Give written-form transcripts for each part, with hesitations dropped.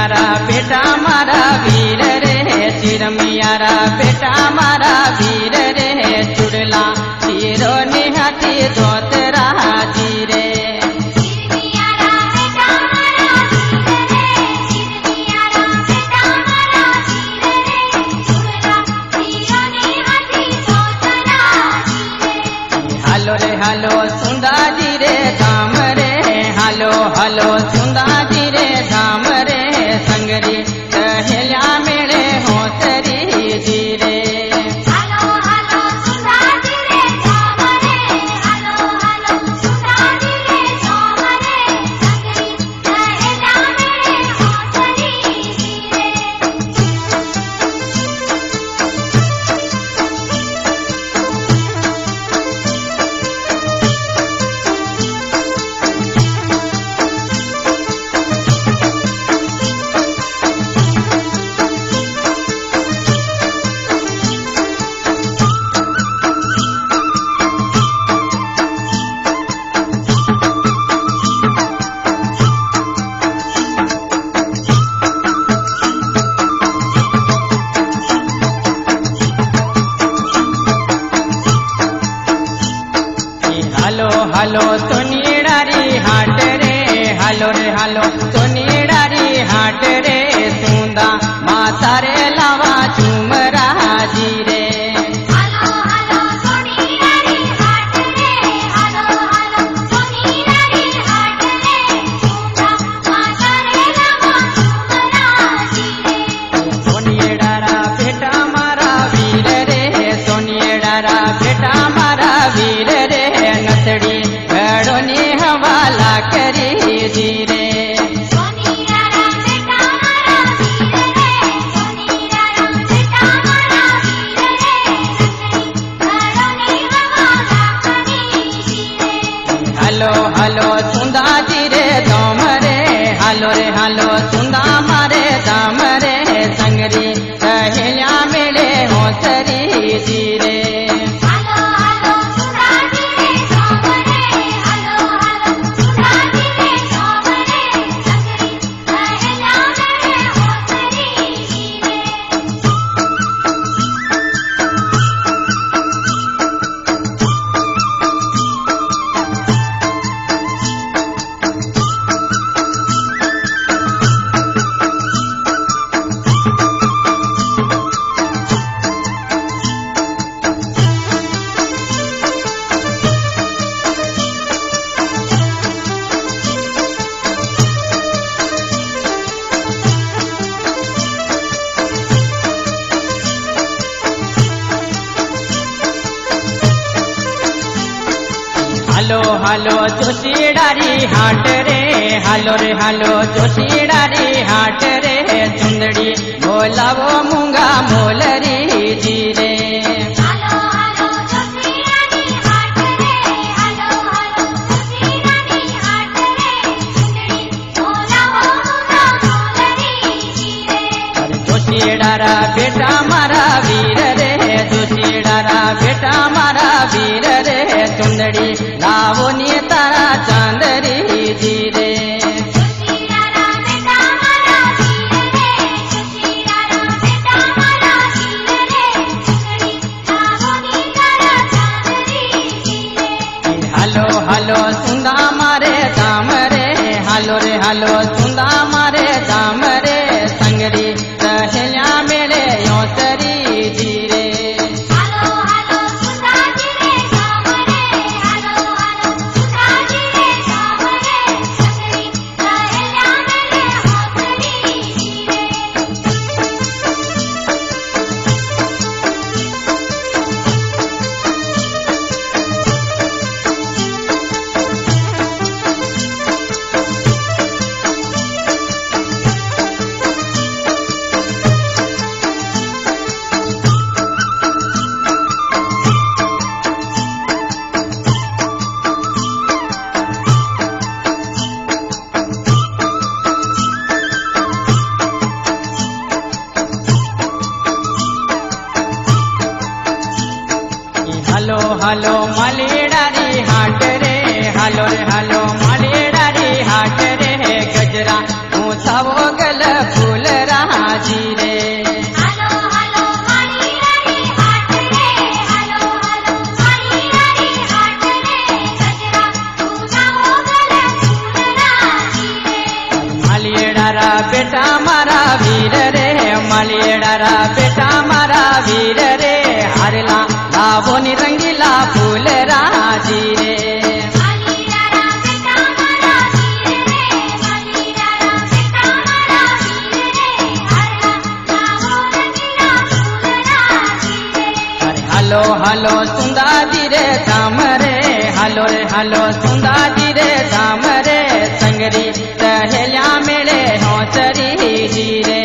चिरमियारा बेटा मारा वीर रे चिरमियारा बेटा मारा वीर रे चुड़ला चीरो निहाती धोतरा जी रे हालो रे हालो सुंदा जी रे धाम रे हालो हालो सुंदा जी रे धाम रे संगरी सहेल्या मेले होतरी जी रे हालो हालो सुंदा जी रे धाम रे हालो हालो सुंदा जी रे धाम रे संगरी सहेल्या मेले होतरी जी रे हालो हालो सुनीड़ारी हाट रे हालो रे हालो सुनीड़ारी हाट रे सुंदा माता रे लावा झूमरा जी रे हालो हालो सोनीरारी हाट रे हालो हालो सोनीरारी हाट रे सुंदा माता रे लावा झूमरा जी रे सोनिएडारा बेटा मारा वीर रे सोनिएडारा बेटा मारा वीर रे नसड़ी घड़ो ने हवाला करी जी रे सोनीरारा बेटा मारा वीर रे सोनीरारा बेटा मारा वीर रे नसरी घड़ो ने हवाला करी जी रे हालो हालो सुंदा जी रे धाम रे हालो रे हालो सुंदा मारे धाम रे संगरी सहेल्या मेले होतरी जी रे हालो हालो सुंदा जी रे धाम रे हालो हालो सुंदा जी रे धाम रे संगरी सहेल्या मेले होतरी जी रे हालो हालो जोशीडारी हाट रे हालो रे हालो जोशीडारी हाट रे चुंदड़ी बोलावो मूंगा मोलरी जी रे हालो हालो जोशीरानी हाट रे हालो हालो जोशीरानी हाट रे सुंदरी बोलावो मूंगा मोलरी जी रे अरे जोशीडारा बेटा मारा वीर रे जोशीडारा बेटा मारा वीर रे चुंदड़ी लावो ने तारा चांदरी जी रे जोशीरारा बेटा मारा वीर रे जोशीरारा बेटा मारा वीर रे सुंदरी लावो नी तारा चांदरी जी रे हालो हालो सुंदा मारे दाम रे हालो रे हालो सुंदा मारे दाम रे संगरी सहेल्या मेले योसरी जी रे हालो हालो सुंदा जी रे धाम रे हालो हालो सुंदा जी रे धाम रे संगरी सहेल्या मेले होतरी जी रे वीर रे हरला लावो नि रंगीला फूल राजी रे हलो हलो सुंदाजी रे धाम रे हलो सुंदाजी रे धाम रे संगरी सहेल्या मेले होसरी जी रे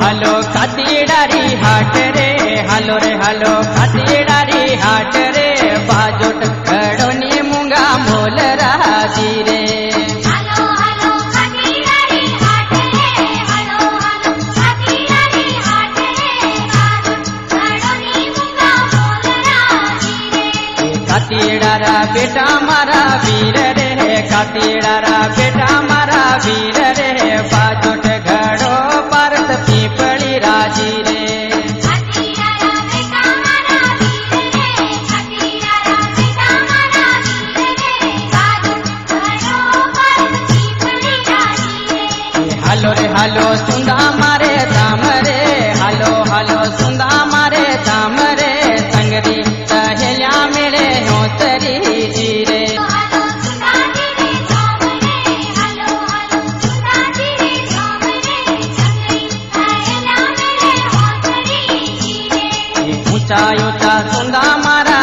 हलो खातीडारी हाट रे हलो खातीडारी हाट रे बाजोट घड़ोनी मूंगा मोल राजी रे खातीडारा बेटा मारा वीर रे खातीडारा बेटा मारा वीर रे बाजोट घड़ो परत पीपड़ी राजी रे हलो सुंदा मारे धाम रे हलो सुंदा मारे धाम रे संगरी सहेल्या मेले होसरी जी रे ऊंचा ऊंचा सुंदा मारा